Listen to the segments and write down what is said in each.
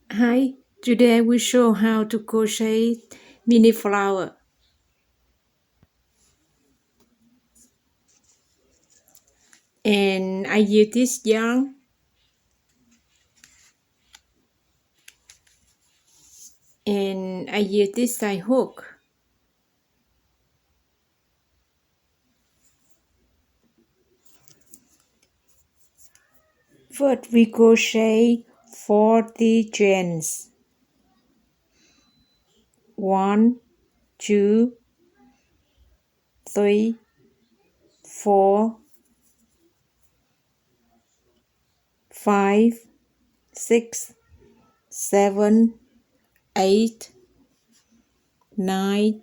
Hi, today I will show how to crochet mini flower. And I use this yarn and I use this side hook. First we crochet 40 chains. 1, 2, 3, 4, 5, 6, 7, 8, 9,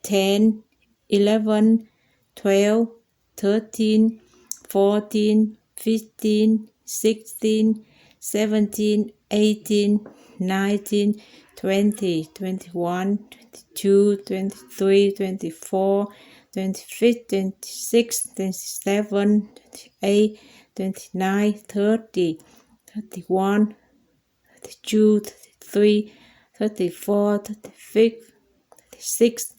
10, 11, 12, 13, 14, 15, 16, 17, 18, 19, 20, 21, 22, 23, 24, 25, 26, 27, 28, 29, 30, 31, 32, 33, 34, 35, 36,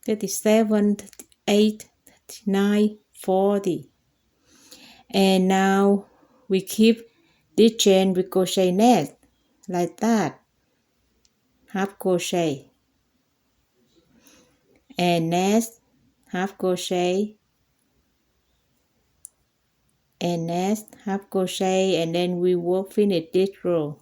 37, 38, 39, 40. And now we keep this chain with crochet net like that. Half crochet and next half crochet and next half crochet, and then we will finish this row.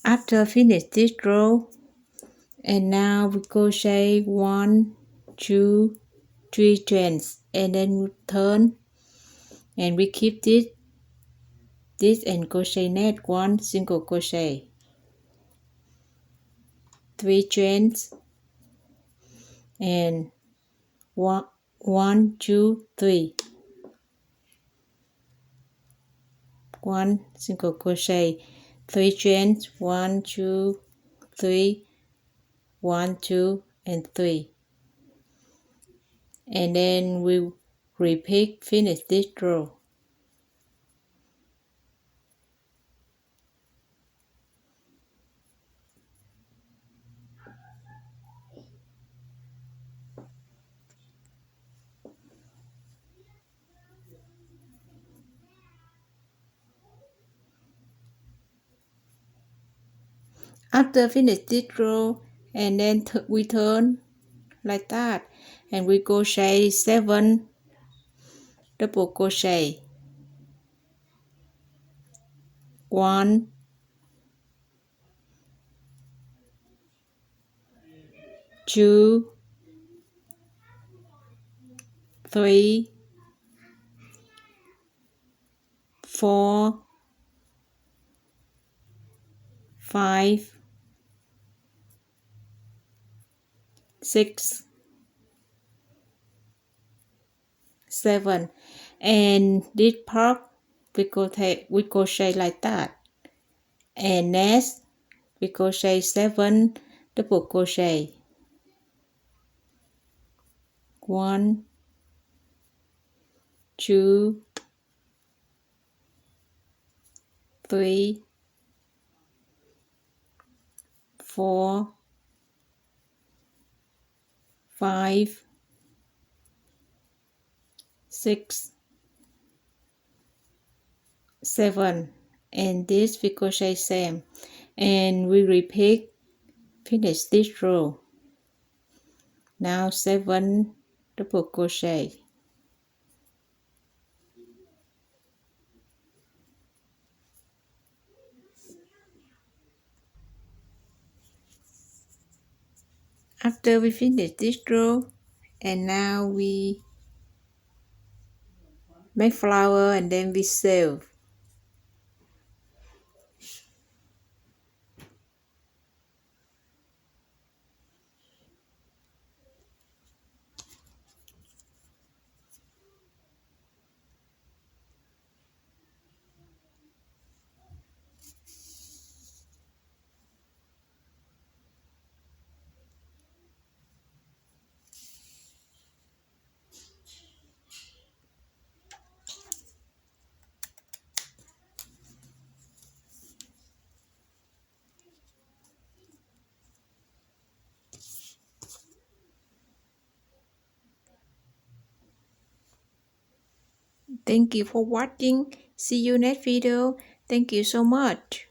After finish this row, and now we crochet 1, 2, 3 chains, and then we turn and we keep this and crochet net 1 single crochet, 3 chains, and 1, 2, 3, 1 single crochet, 3 chains, 1, 2, 3, 1, 2, and 3, and then we repeat finish this row. After finish this row, and then we turn like that, and we crochet 7 double crochet, 1, 2, 3, 4, 5, 6, 7, and this part we crochet like that, and next we crochet 7 double crochet, 1, 2, 3, 4, 5, 6, 7, and this we crochet same, and we repeat finish this row. Now 7 double crochet, after we finish this row, and now we make flower and then we sew. Thank you for watching. See you next video. Thank you so much.